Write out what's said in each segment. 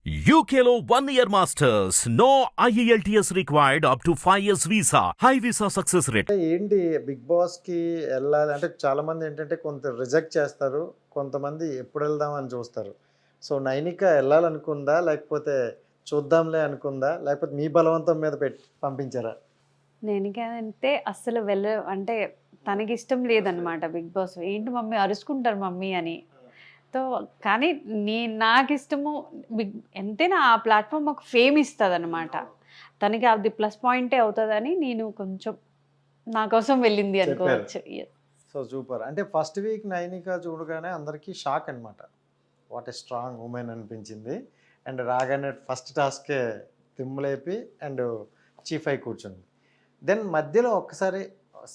UKLO 1 year masters. No IELTS required up to 5 years visa. High visa success rate. అంటే ఏంటి big బాస్కి వెళ్ళాలి అంటే చాలామంది ఏంటంటే కొంత రిజెక్ట్ చేస్తారు, కొంతమంది ఎప్పుడు వెళ్దాం అని చూస్తారు. సో నైనిక వెళ్ళాలనుకుందా, లేకపోతే చూద్దాంలే అనుకుందా, లేకపోతే మీ బలవంతం మీద పెట్టి పంపించారా? నేనికంటే అస్సలు అంటే తనకి ఇష్టం లేదనమాట బిగ్ బాస్. ఏంటి మమ్మీ అరుచుకుంటారు మమ్మీ అని. సో కానీ నాకు ఇష్టము ఎంతైనా ఆ ప్లాట్ఫామ్ ఒక ఫేమ్ ఇస్తుంది అనమాట. తనకి అది ప్లస్ పాయింటే అవుతుందని నేను కొంచెం నా కోసం వెళ్ళింది అనుకోవచ్చు. So super. అంటే ఫస్ట్ వీక్ నైనిక చూడగానే అందరికీ షాక్ అనమాట. వాట్ ఏ స్ట్రాంగ్ ఉమెన్ అనిపించింది. అండ్ రాగానే ఫస్ట్ టాస్కే తిమ్ములేపి అండ్ చీఫ్ అయి కూర్చుంది. దెన్ మధ్యలో ఒక్కసారి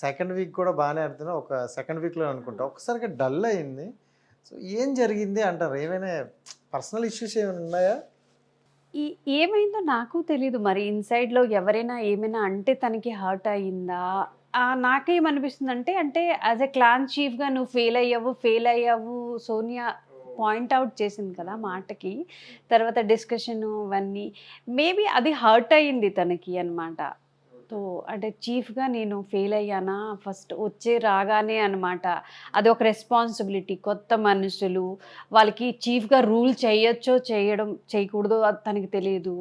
సెకండ్ వీక్ కూడా బాగానే ఆడుతున్నా, ఒక సెకండ్ వీక్లో అనుకుంటా ఒక్కసారిగా డల్ అయింది. సో ఏం జరిగింది అంటారు? ఏమైనా పర్సనల్ ఇష్యూస్ ఏమైనా ఉన్నాయా? ఏమైందో నాకు తెలీదు మరి. ఇన్సైడ్లో ఎవరైనా ఏమైనా అంటే తనకి హర్ట్ అయ్యిందా? నాకేమనిపిస్తుంది అంటే యాజ్ ఎ క్లాన్ చీఫ్గా నువ్వు ఫెయిల్ అయ్యావు సోనియా పాయింట్అవుట్ చేసింది కదా మాటకి. తర్వాత డిస్కషను అవన్నీ మేబీ అది హర్ట్ అయ్యింది తనకి అనమాట. సో అంటే చీఫ్గా నేను ఫెయిల్ అయ్యానా ఫస్ట్ రాగానే అనమాట. అది ఒక రెస్పాన్సిబిలిటీ. కొత్త మనుషులు వాళ్ళకి చీఫ్గా రూల్ చేయకూడదో అది తనకి తెలియదు.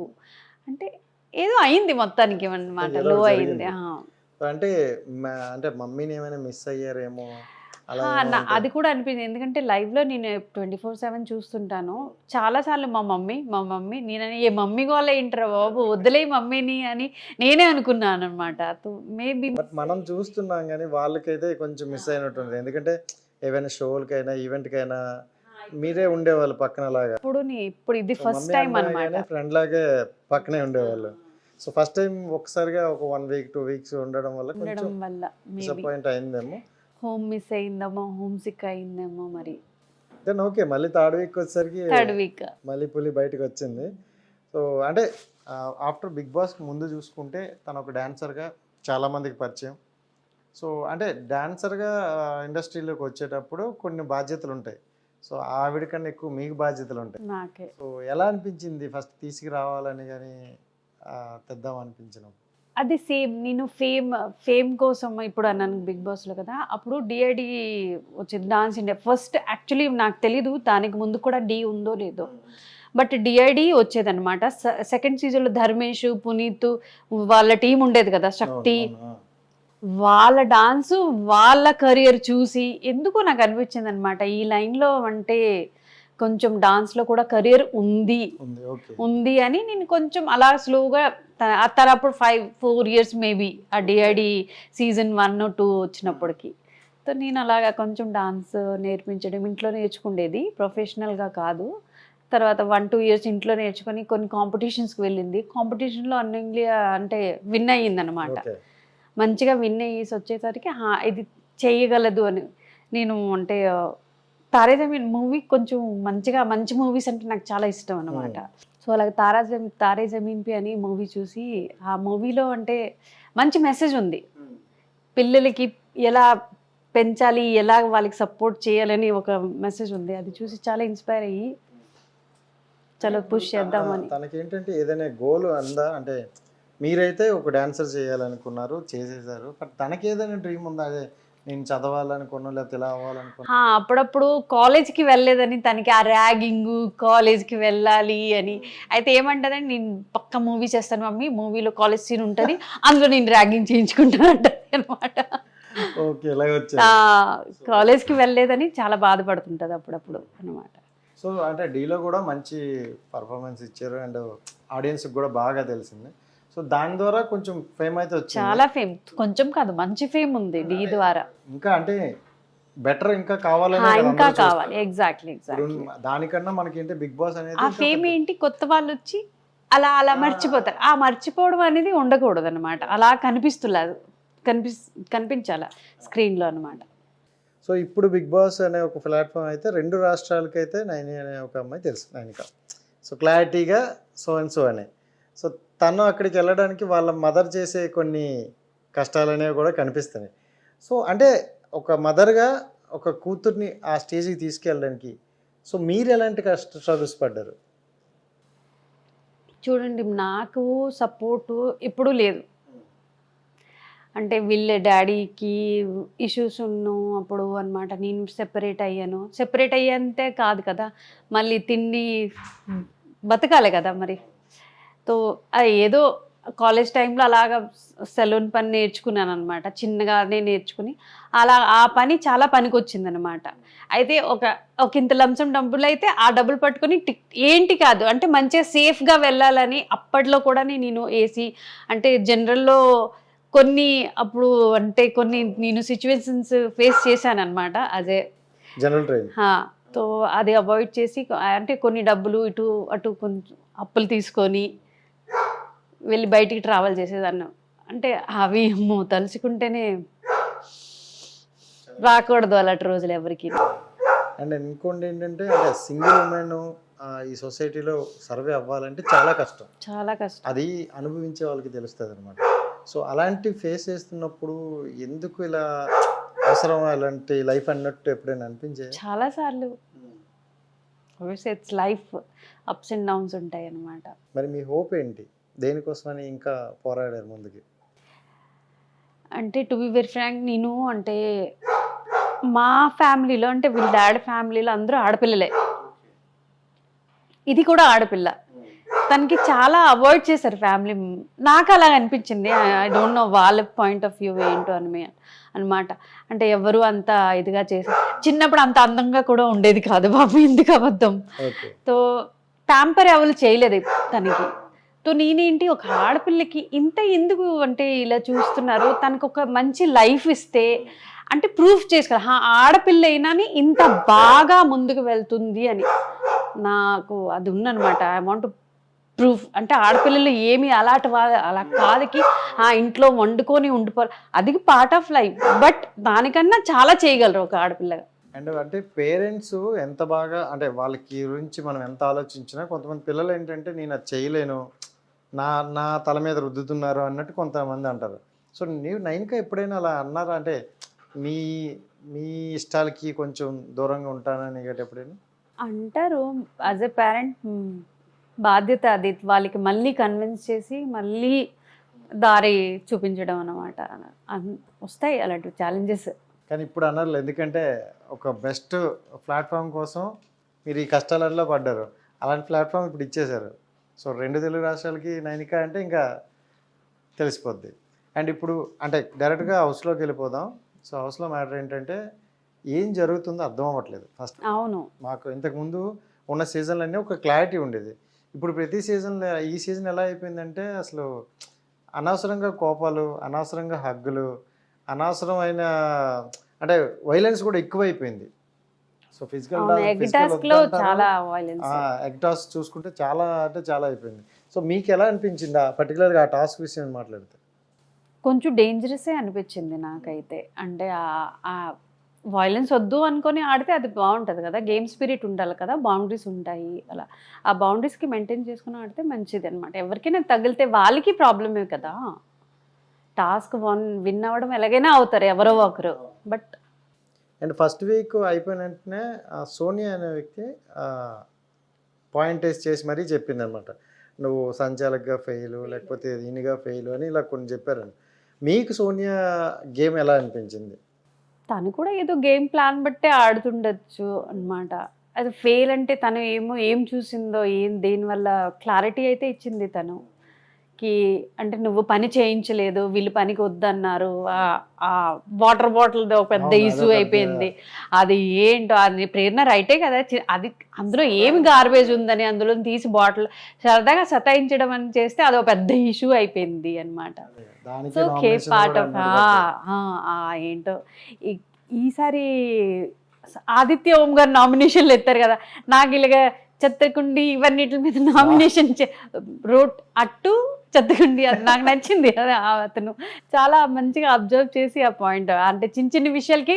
అంటే ఏదో అయింది మొత్తానికి అనమాట, లో అయింది. అంటే అంటే మమ్మీని ఏమైనా మిస్ అయ్యారేమో అది కూడా అనిపించింది. ఎందుకంటే లైవ్లో నేను 24/7 చూస్తుంటాను. చాలాసార్లు మా మమ్మీ నేనని ఏ మమ్మీ గోల ఏంటరా బాబు, వదిలే మమ్మీని అని నేనే అనుకున్నాను అనమాట. మేబీ బట్ మనం చూస్తున్నాం కానీ వాళ్ళకైతే కొంచెం మిస్ అయినట్టుంది. ఎందుకంటే ఏవైనా షోలకైనా ఈవెంట్కైనా మీరే ఉండేవాళ్ళు పక్కన లాగా. ఇప్పుడు ఇది ఫస్ట్ టైం అనమాట. ఫ్రెండ్ లాగే పక్కనే ఉండేవాళ్ళు. సో ఫస్ట్ టైం ఒక్కసారిగా ఒక 1 వీక్ 2 వీక్స్ ఉండడం వల్ల కొంచెం డిసప్పాయింట్ అయిందేమో. హోమ్ మిస్ అయిందేమో, హోమ్ సిక్ అయిందేమో మరి. దెన్ ఓకే, మళ్ళీ థర్డ్ వీక్ వచ్చేసరికి మళ్ళీ పులి బయటకు వచ్చింది. సో అంటే ఆఫ్టర్ బిగ్ బాస్ ముందు చూసుకుంటే తను ఒక డాన్సర్గా చాలామందికి పరిచయం. సో అంటే డాన్సర్గా ఇండస్ట్రీలోకి వచ్చేటప్పుడు కొన్ని బాధ్యతలు ఉంటాయి. సో ఆవిడ కన్నా ఎక్కువ మీకు బాధ్యతలు ఉంటాయి. సో ఎలా అనిపించింది ఫస్ట్ తీసుకురావాలని కానీ తెద్దాం అనిపించినప్పుడు? అది సేమ్ నేను ఫేమ్ కోసం ఇప్పుడు అన్నాను బిగ్ బాస్లో కదా, అప్పుడు డిఐడి వచ్చింది డాన్స్ ఇండియా ఫస్ట్. యాక్చువల్లీ నాకు తెలీదు దానికి ముందు కూడా డి ఉందో లేదో, బట్ డిఐడి వచ్చేదన్నమాట. సెకండ్ సీజన్లో ధర్మేష్, పునీత్ వాళ్ళ టీం ఉండేది కదా, శక్తి. వాళ్ళ డాన్సు వాళ్ళ కెరియర్ చూసి ఎందుకో నాకు అనిపించింది అనమాట, ఈ లైన్లో అంటే కొంచెం డాన్స్లో కూడా కెరియర్ ఉంది అని నేను కొంచెం అలా స్లోగా తన అప్పుడు 4 years మేబీ ఆ డిఐడి సీజన్ 1 or 2 వచ్చినప్పటికి. సో నేను అలాగా కొంచెం డాన్స్ నేర్పించడం ఇంట్లో నేర్చుకుండేది, ప్రొఫెషనల్గా కాదు. తర్వాత 1-2 years ఇంట్లో నేర్చుకొని కొన్ని కాంపిటీషన్స్కి వెళ్ళింది. కాంపిటీషన్లో అంటే విన్ అయ్యింది అనమాట. మంచిగా విన్ అయ్యేసి వచ్చేసరికి ఇది చేయగలదు అని నేను అంటే తారే జమీన్ మూవీ కొంచెం మంచి మూవీస్ అంటే నాకు చాలా ఇష్టం అనమాట. సో అలాగే తారే జమీన్ పి అని మూవీ చూసి ఆ మూవీలో అంటే మంచి మెసేజ్ ఉంది. పిల్లలకి ఎలా పెంచాలి, ఎలా వాళ్ళకి సపోర్ట్ చేయాలని ఒక మెసేజ్ ఉంది. అది చూసి చాలా ఇన్స్పైర్ అయ్యి చాలా పుష్ చేద్దామని. తనకేంటంటే ఏదైనా గోల్ అందా? అంటే మీరైతే ఒక డాన్సర్ చేయాలనుకున్నారు, చేసేసారు. బట్ తనకి ఏదైనా డ్రీమ్ ఉందా? అదే నేను చదవాలనుకున్నా లేకపోతే ఇలా అవ్వాలనుకున్నా? అప్పుడప్పుడు కాలేజ్కి వెళ్ళలేదని తనకి ఆ ర్యాగింగ్, కాలేజ్కి వెళ్ళాలి అని. అయితే ఏమంటదంటే నేను పక్క మూవీ చేస్తాను మమ్మీ, మూవీలో కాలేజ్ సీన్ ఉంటుంది, అందులో నేను ర్యాగింగ్ చేయించుకుంటాను అంటది అనమాట. కాలేజ్కి వెళ్ళలేదని చాలా బాధపడుతుంటది అప్పుడప్పుడు అనమాట. సో అంటే డీలో కూడా మంచి పర్ఫార్మెన్స్ ఇచ్చారు అండ్ ఆడియన్స్కి కూడా బాగా తెలిసింది. సో దాని ద్వారా కొంచెం ఫేమ్ అయితే వచ్చింది. చాలా ఫేమ్, కొంచెం కాదు మంచి ఫేమ్ ఉంది డి ద్వారా. ఇంకా అంటే బెటర్ ఇంకా కావాలి. ఎగ్జాక్ట్లీ. దానికన్నా మనకి ఏంటి బిగ్ బాస్ అనేది ఆ ఫేమ్ ఏంటి, కొత్త వాళ్ళు వచ్చి అలా మర్చిపోతారు. ఆ మర్చిపోవడం అనేది ఉండకూడదు అనమాట. అలా కనిపించాల స్క్రీన్లో అనమాట. సో ఇప్పుడు బిగ్ బాస్ అనే ఒక ప్లాట్ఫామ్ అయితే 2 రాష్ట్రాలకైతే నైని అనే ఒక అమ్మాయి తెలుసు, నైనిక. సో క్లారిటీగా సో అండ్ సో అనే. సో తను అక్కడికి వెళ్ళడానికి వాళ్ళ మదర్ చేసే కొన్ని కష్టాలు అనేవి కూడా కనిపిస్తున్నాయి. సో అంటే ఒక మదర్గా ఒక కూతుర్ని ఆ స్టేజ్కి తీసుకెళ్ళడానికి సో మీరు ఎలాంటి స్ట్రగుల్స్ పడ్డారు? చూడండి నాకు సపోర్టు ఎప్పుడూ లేదు. అంటే వీళ్ళ డాడీకి ఇష్యూస్ అప్పుడు అనమాట. నేను సెపరేట్ అయ్యేంతే కాదు కదా, మళ్ళీ తిండి బతకాలి కదా మరి. తో ఏదో కాలేజ్ టైంలో అలాగా సెలూన్ పని నేర్చుకున్నాను అనమాట, చిన్నగానే నేర్చుకుని అలా ఆ పని చాలా పనికి వచ్చిందనమాట. అయితే ఒక ఇంత లంసం డబ్బులు అయితే ఆ డబ్బులు పట్టుకొని ఏంటి కాదు అంటే మంచిగా సేఫ్గా వెళ్ళాలని అప్పట్లో కూడా నేను ఏసీ అంటే జనరల్లో కొన్ని అప్పుడు అంటే కొన్ని నేను సిచ్యువేషన్స్ ఫేస్ చేశాను అనమాట. అదే జనరల్ ట్రైన్. సో అది అవాయిడ్ చేసి అంటే కొన్ని డబ్బులు ఇటు అటు కొంచెం అప్పులు తీసుకొని వెళ్ళి బయటికి ట్రావెల్ చేసేదాన్ని. అంటే అవి తలుచుకుంటేనే రాకూడదు అలాంటి రోజులు ఎవరికి. అండ్ ఇంకోటి ఏంటంటే అంటే సింగిల్ ఉమెన్ ఈ సొసైటీలో సర్వే అవ్వాలంటే చాలా కష్టం, చాలా కష్టం. అది అనుభవించే వాళ్ళకి తెలుస్తుంది అనమాట. సో అలాంటి ఫేస్ చేస్తున్నప్పుడు ఎందుకు ఇలా అవసరం అలాంటి లైఫ్ అన్నట్టు ఎప్పుడైనా అనిపించే? చాలాసార్లు. It's life, ups and downs ఉంటాయి అన్నమాట. మరి మీ హోప్ ఏంటి, దేనికోసమని ఇంకా పోరాడారు ముందుకి? అంటే టు బి వెరీ ఫ్రాంక్, నేను అంటే మా ఫ్యామిలీలో అంటే వీళ్ళ డాడీ ఫ్యామిలీలో అందరూ ఆడపిల్లలే, ఇది కూడా ఆడపిల్ల. తనకి చాలా అవాయిడ్ చేశారు ఫ్యామిలీ. నాకు అలా అనిపించింది. ఐ డోంట్ నో వాళ్ళ పాయింట్ ఆఫ్ వ్యూ ఏంటో అనమాట. అంటే ఎవరు అంత ఇదిగా చేశారు. చిన్నప్పుడు అంత అందంగా కూడా ఉండేది కాదు బాబు, ఎందుకు అబద్ధం. తో ప్యాంపర్ ఎవరు చేయలేదు తనకి. తో నేనేంటి ఒక ఆడపిల్లకి ఇంత ఎందుకు అంటే ఇలా చూస్తున్నారు, తనకు ఒక మంచి లైఫ్ ఇస్తే అంటే ప్రూఫ్ చేసుకోవాలి ఆడపిల్ల అయినా ఇంత బాగా ముందుకు వెళ్తుంది అని నాకు అది ఉందనమాట. I want to proof. అంటే ఆడపిల్లలు ఏమి అలా కాదుకి ఇంట్లో వండుకొని ఉండిపోవాలి, అది పార్ట్ ఆఫ్ లైఫ్. బట్ దానికన్నా చాలా చేయగలరు ఒక ఆడపిల్లగా. అండ్ అంటే పేరెంట్స్ ఎంత బాగా అంటే వాళ్ళకి గురించి మనం ఎంత ఆలోచించినా కొంతమంది పిల్లలు ఏంటంటే నేను అది చేయలేను, నా తల మీద రుద్దుతున్నారు అన్నట్టు కొంతమంది అంటారు. సో నీవు నైన్కా ఎప్పుడైనా అలా అన్నారా, అంటే మీ ఇష్టాలకి కొంచెం దూరంగా ఉంటానని ఎప్పుడైనా అంటారు? యాజ్ ఎ పేరెంట్ బాధ్యత అది, వాళ్ళకి మళ్ళీ కన్విన్స్ చేసి మళ్ళీ దారి చూపించడం అన్నమాట. వస్తాయి అలాంటి ఛాలెంజెస్. కానీ ఇప్పుడు అన్నారు, ఎందుకంటే ఒక బెస్ట్ ప్లాట్ఫామ్ కోసం మీరు ఈ కష్టాలలో పడ్డారు, అలాంటి ప్లాట్ఫామ్ ఇప్పుడు ఇచ్చేశారు. సో 2 తెలుగు రాష్ట్రాలకి నైనిక అంటే ఇంకా తెలిసిపోద్ది. అండ్ ఇప్పుడు అంటే డైరెక్ట్గా హౌస్లోకి వెళ్ళిపోదాం. సో హౌస్లో మ్యాటర్ ఏంటంటే ఏం జరుగుతుందో అర్థం అవ్వట్లేదు ఫస్ట్. అవును, మాకు ఇంతకుముందు ఉన్న సీజన్లన్నీ ఒక క్లారిటీ ఉండేది. ఇప్పుడు ప్రతి సీజన్లో ఈ సీజన్ ఎలా అయిపోయిందంటే అసలు అనవసరంగా కోపాలు, అనవసరంగా హగ్గులు, అనవసరమైన అంటే వైలెన్స్ కూడా ఎక్కువైపోయింది. సో టాస్క్ చూసుకుంటే చాలా అంటే చాలా అయిపోయింది. సో మీకు ఎలా అనిపించింది పర్టికులర్గా ఆ టాస్క్ విషయం మాట్లాడితే? కొంచెం డేంజరసే అనిపించింది నాకైతే. అంటే ఆ వైలెన్స్ వద్దు అనుకొని ఆడితే అది బాగుంటుంది కదా, గేమ్ స్పిరిట్ ఉండాలి కదా, బౌండరీస్ ఉంటాయి. అలా ఆ బౌండరీస్కి మెయింటైన్ చేసుకుని ఆడితే మంచిది అనమాట. ఎవరికైనా తగిలితే వాళ్ళకి ప్రాబ్లమే కదా. టాస్క్ విన్ అవ్వడం ఎలాగైనా అవుతారు ఎవరో ఒకరు. బట్ అండ్ ఫస్ట్ వీక్ అయిపోయిన వెంటనే సోనియా అనే వ్యక్తి పాయింట్ టెస్ట్ చేసి మరీ చెప్పింది అనమాట, నువ్వు సంచాలకుగా ఫెయిల్, లేకపోతే దీనిగా ఫెయిల్ అని ఇలా కొన్ని చెప్పారని. మీకు సోనియా గేమ్ ఎలా అనిపించింది? తను కూడా ఏదో గేమ్ ప్లాన్ బట్టే ఆడుతుండొచ్చు అనమాట. అది ఫెయిల్ అంటే తను ఏం చూసిందో దేనివల్ల క్లారిటీ అయితే ఇచ్చింది తనుకి. అంటే నువ్వు పని చేయించలేదు, వీళ్ళు పనికి వద్దన్నారు, ఆ వాటర్ బాటిల్ ఒక పెద్ద ఇష్యూ అయిపోయింది. అది ఏంటో అది ప్రేరణ రైటే కదా, అది అందులో ఏమి గార్బేజ్ ఉందని అందులో తీసి బాటిల్ సరదాగా సతాయించడం అని చేస్తే అదొక పెద్ద ఇష్యూ అయిపోయింది అనమాట. సో పార్ట్ ఆఫ్ ఏంటో ఈసారి ఆదిత్య ఓం గారు నామినేషన్లు ఎత్తారు కదా, నాకు ఇలాగా చెత్తకుండి ఇవన్నిటి మీద నామినేషన్ రోడ్ అట్టు చెత్తకుండి, అది నాకు నచ్చింది. అతను చాలా మంచిగా అబ్జర్వ్ చేసి ఆ పాయింట్ అంటే చిన్న చిన్న విషయాలకి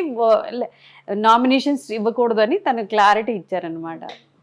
నామినేషన్స్ ఇవ్వకూడదు అని తను క్లారిటీ ఇచ్చారనమాట.